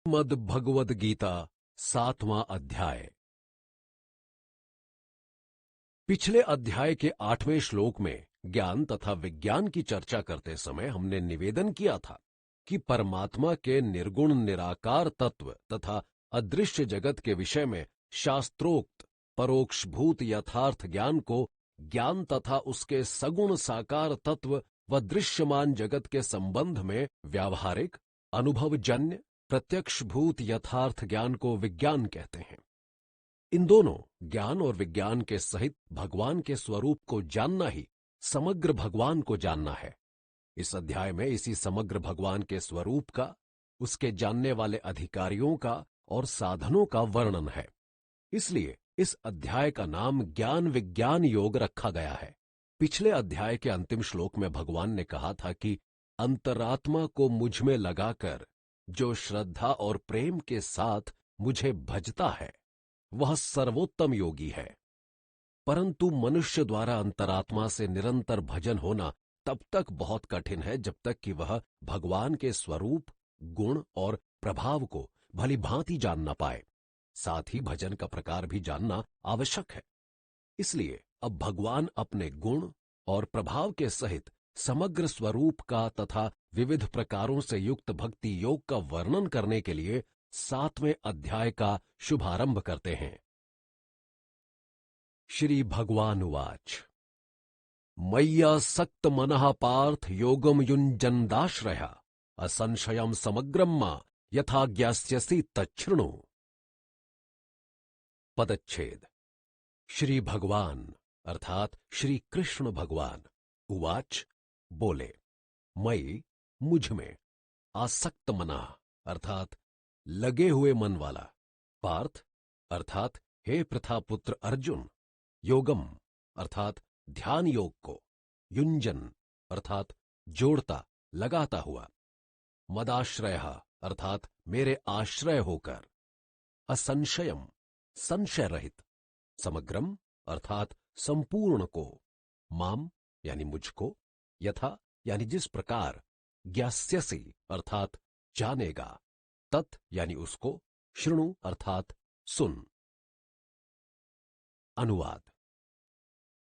मद भगवद गीता 7वां अध्याय। पिछले अध्याय के 8वें श्लोक में ज्ञान तथा विज्ञान की चर्चा करते समय हमने निवेदन किया था कि परमात्मा के निर्गुण निराकार तत्व तथा अदृश्य जगत के विषय में शास्त्रोक्त परोक्षभूत यथार्थ ज्ञान को ज्ञान तथा उसके सगुण साकार तत्व व दृश्यमान जगत के संबंध में व्यावहारिक अनुभवजन्य प्रत्यक्षभूत यथार्थ ज्ञान को विज्ञान कहते हैं। इन दोनों ज्ञान और विज्ञान के सहित भगवान के स्वरूप को जानना ही समग्र भगवान को जानना है। इस अध्याय में इसी समग्र भगवान के स्वरूप का, उसके जानने वाले अधिकारियों का और साधनों का वर्णन है। इसलिए इस अध्याय का नाम ज्ञान विज्ञान योग रखा गया है। पिछले अध्याय के अंतिम श्लोक में भगवान ने कहा था कि अंतरात्मा को मुझ में लगाकर जो श्रद्धा और प्रेम के साथ मुझे भजता है वह सर्वोत्तम योगी है। परंतु मनुष्य द्वारा अंतरात्मा से निरंतर भजन होना तब तक बहुत कठिन है जब तक कि वह भगवान के स्वरूप, गुण और प्रभाव को भली भांति जान न पाए। साथ ही भजन का प्रकार भी जानना आवश्यक है। इसलिए अब भगवान अपने गुण और प्रभाव के सहित समग्र स्वरूप का तथा विविध प्रकारों से युक्त भक्ति योग का वर्णन करने के लिए 7वें अध्याय का शुभारंभ करते हैं। श्री भगवान उवाच मय्यासक्त मनः पार्थ योगम युञ्जन्दाश्रयः असंशयं समग्रं मा यथा ज्ञास्यसि तच्छृणु। पदच्छेद। श्री भगवान अर्थात श्री कृष्ण भगवान उवाच बोले, मई मुझ में, आसक्त मना अर्थात लगे हुए मन वाला, पार्थ अर्थात हे प्रथापुत्र अर्जुन, योगम अर्थात ध्यान योग को, युंजन अर्थात जोड़ता लगाता हुआ, मदाश्रय अर्थात मेरे आश्रय होकर, असंशयम संशय रहित, समग्रम अर्थात संपूर्ण को, माम यानी मुझको, यथा यानी जिस प्रकार, ज्ञास्यसि अर्थात जानेगा, तत् यानी उसको, शृणु अर्थात सुन। अनुवाद।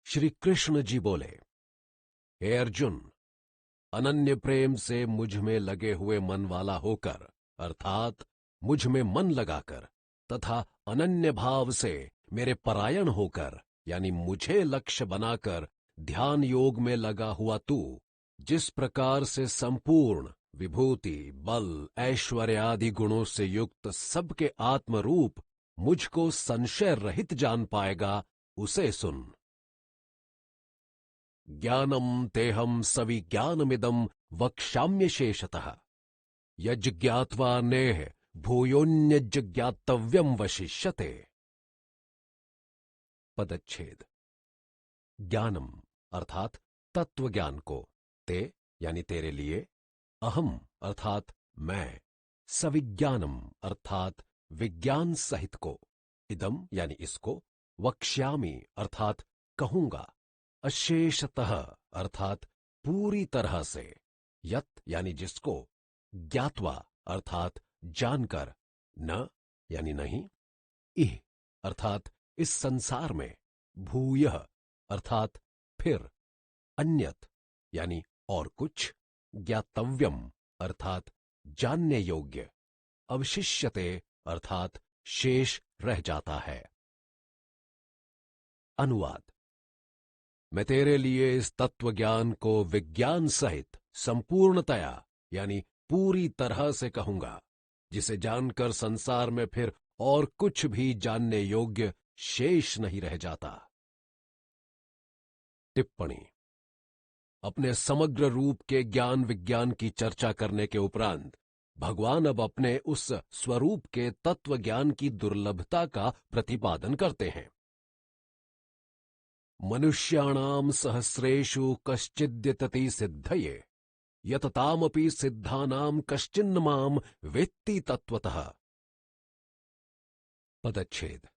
श्री कृष्ण जी बोले, हे अर्जुन, अनन्य प्रेम से मुझ में लगे हुए मन वाला होकर अर्थात मुझ में मन लगाकर तथा अनन्य भाव से मेरे परायण होकर यानी मुझे लक्ष्य बनाकर ध्यान योग में लगा हुआ तू जिस प्रकार से संपूर्ण विभूति, बल, ऐश्वर्य आदि गुणों से युक्त सबके आत्मरूप मुझको संशय रहित जान पाएगा, उसे सुन। ज्ञानम तेहम सविज्ञानमिदं वक्ष्याम्य शेषतः यज्ज्ञात्वा नेह भूयोन्यज्ज्ञातव्यम वशिष्यते। पदच्छेद। ज्ञानम अर्थात तत्व ज्ञान को, ते यानी तेरे लिए, अहम अर्थात मैं, सविज्ञानम अर्थात विज्ञान सहित को, इदम यानी इसको, वक्ष्यामि अर्थात कहूंगा, अशेषतः अर्थात पूरी तरह से, यत यानी जिसको, ज्ञात्वा अर्थात जानकर, न यानी नहीं, इह अर्थात इस संसार में, भूयः अर्थात फिर, अन्यत यानी और कुछ, ज्ञातव्यम अर्थात जानने योग्य, अवशिष्यते अर्थात शेष रह जाता है। अनुवाद। मैं तेरे लिए इस तत्व ज्ञान को विज्ञान सहित संपूर्णतया यानी पूरी तरह से कहूंगा, जिसे जानकर संसार में फिर और कुछ भी जानने योग्य शेष नहीं रह जाता। टिप्पणी। अपने समग्र रूप के ज्ञान विज्ञान की चर्चा करने के उपरांत भगवान अब अपने उस स्वरूप के तत्व ज्ञान की दुर्लभता का प्रतिपादन करते हैं। मनुष्याणाम सहस्रेषु कश्चिद्यतति सिद्धये यततामपि सिद्धानाम कश्चिन्न माम वेत्ति तत्वतः। पदच्छेद।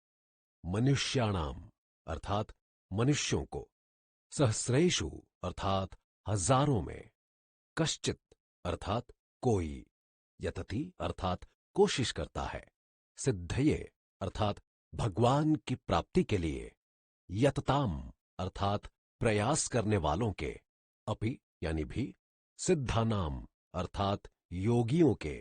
मनुष्याणाम अर्थात मनुष्यों को, सहस्रेषु अर्थात हजारों में, कश्चित अर्थात कोई, यतति अर्थात कोशिश करता है। सिद्धये अर्थात भगवान की प्राप्ति के लिए, यतताम अर्थात प्रयास करने वालों के, अपि यानी भी, सिद्धानाम अर्थात योगियों के,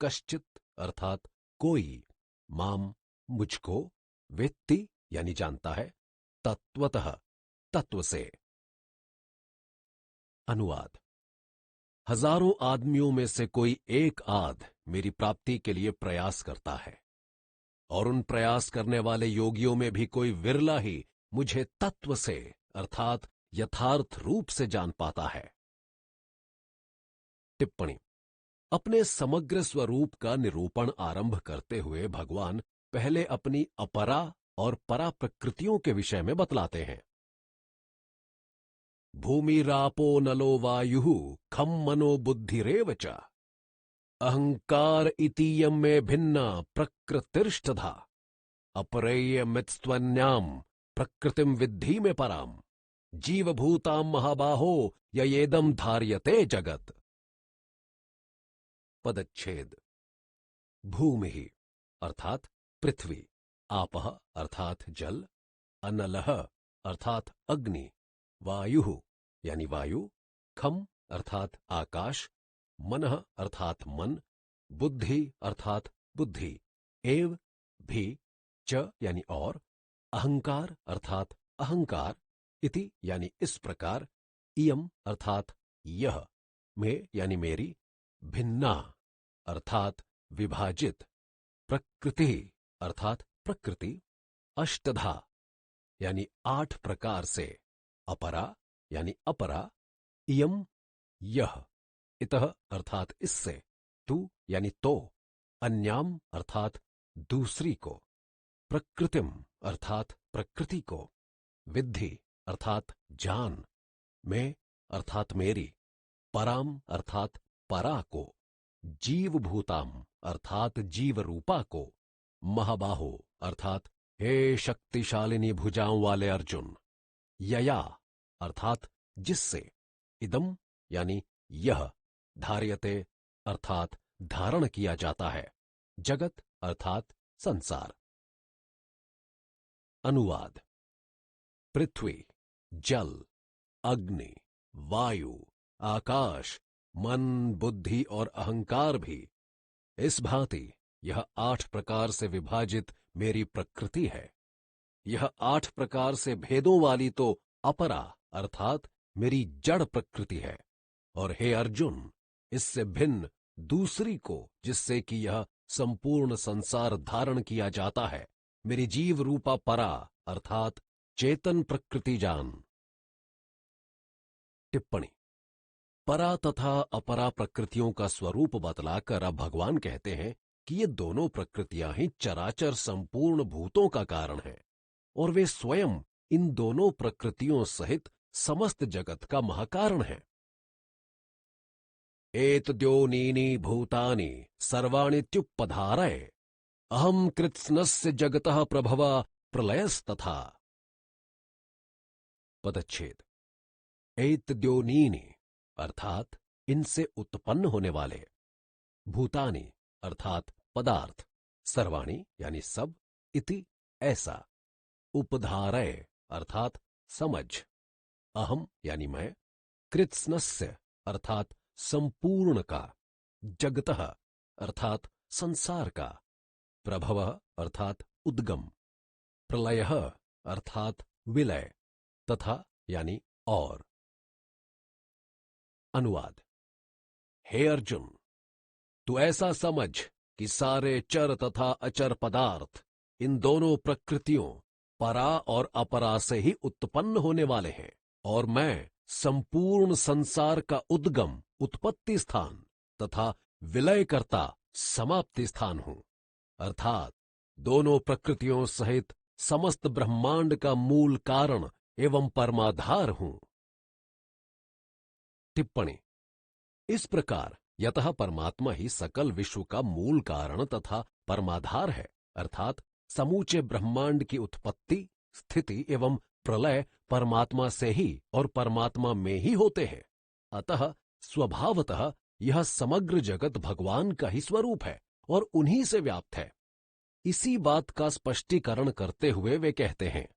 कश्चित अर्थात कोई, माम मुझको, वेत्ति यानी जानता है, तत्वतः तत्व से। अनुवाद: हजारों आदमियों में से कोई एक आध मेरी प्राप्ति के लिए प्रयास करता है, और उन प्रयास करने वाले योगियों में भी कोई विरला ही मुझे तत्व से अर्थात यथार्थ रूप से जान पाता है। टिप्पणी: अपने समग्र स्वरूप का निरूपण आरंभ करते हुए भगवान पहले अपनी अपरा और परा प्रकृतियों के विषय में बतलाते हैं। भूमिरापो नलो वायुः खम मनो बुद्धिरेव च अहंकार इतीयं मे भिन्ना प्रकृतिर्ष्टधा अपरेयमित्स्त्वन्याम प्रकृतिम विद्धि में पराम जीवभूतां महाबाहो ययेदं धार्यते जगत। पदच्छेद: भूमि अर्थात पृथ्वी, आपः अर्थात जल, अनलः अर्थात अग्नि, वायुः यानी वायु, खम अर्थात आकाश, मनः अर्थात मन, बुद्धि अर्थात बुद्धि, एव भी, च यानी और, अहंकार अर्थात अहंकार, इति यानी इस प्रकार, इयम अर्थात यह, में यानी मेरी, भिन्ना अर्थात विभाजित, प्रकृति अर्थात प्रकृति, अष्टधा यानी 8 प्रकार से, अपरा यानी अपरा, इयम यह, इतः अर्थात इससे, तू यानी तो, अन्याम अर्थात दूसरी को, प्रकृतिम अर्थात प्रकृति को, विद्धि अर्थात जान, में अर्थात मेरी, पराम अर्थात परा को, जीवभूताम अर्थात जीव रूपा को, महाबाहो अर्थात हे शक्तिशालिनी भुजाओं वाले अर्जुन, यया अर्थात जिससे, इदम यानी यह, धार्यते अर्थात धारण किया जाता है, जगत अर्थात संसार। अनुवाद: पृथ्वी, जल, अग्नि, वायु, आकाश, मन, बुद्धि और अहंकार भी, इस भांति यह 8 प्रकार से विभाजित मेरी प्रकृति है। यह 8 प्रकार से भेदों वाली तो अपरा अर्थात मेरी जड़ प्रकृति है, और हे अर्जुन, इससे भिन्न दूसरी को, जिससे कि यह संपूर्ण संसार धारण किया जाता है, मेरी जीव रूपा परा अर्थात चेतन प्रकृति जान। टिप्पणी: परा तथा अपरा प्रकृतियों का स्वरूप बतलाकर अब भगवान कहते हैं कि ये दोनों प्रकृतियां ही चराचर संपूर्ण भूतों का कारण हैं, और वे स्वयं इन दोनों प्रकृतियों सहित समस्त जगत का महाकारण है। एतद्योनीनि भूतानि सर्वाणीत्युपधारय अहम कृत्स्नस्य जगतः प्रभवा प्रलयस्तथा। पदच्छेद: एतद्योनीनि अर्थात इनसे उत्पन्न होने वाले, भूतानि अर्थात पदार्थ, सर्वाणि यानी सब, इति ऐसा, उपधारय अर्थात समझ, अहम यानी मैं, कृत्स्नस्य अर्थात संपूर्ण का, जगतः अर्थात संसार का, प्रभवः अर्थात उद्गम, प्रलयः अर्थात विलय, तथा यानी और। अनुवाद: हे अर्जुन, तू ऐसा समझ कि सारे चर तथा अचर पदार्थ इन दोनों प्रकृतियों परा और अपरा से ही उत्पन्न होने वाले हैं, और मैं संपूर्ण संसार का उद्गम उत्पत्ति स्थान तथा विलय करता समाप्ति स्थान हूं, अर्थात दोनों प्रकृतियों सहित समस्त ब्रह्मांड का मूल कारण एवं परमाधार हूं। टिप्पणी: इस प्रकार यतः परमात्मा ही सकल विश्व का मूल कारण तथा परमाधार है, अर्थात समूचे ब्रह्मांड की उत्पत्ति, स्थिति एवं प्रलय परमात्मा से ही और परमात्मा में ही होते हैं। अतः स्वभावतः यह समग्र जगत भगवान का ही स्वरूप है और उन्हीं से व्याप्त है। इसी बात का स्पष्टीकरण करते हुए वे कहते हैं,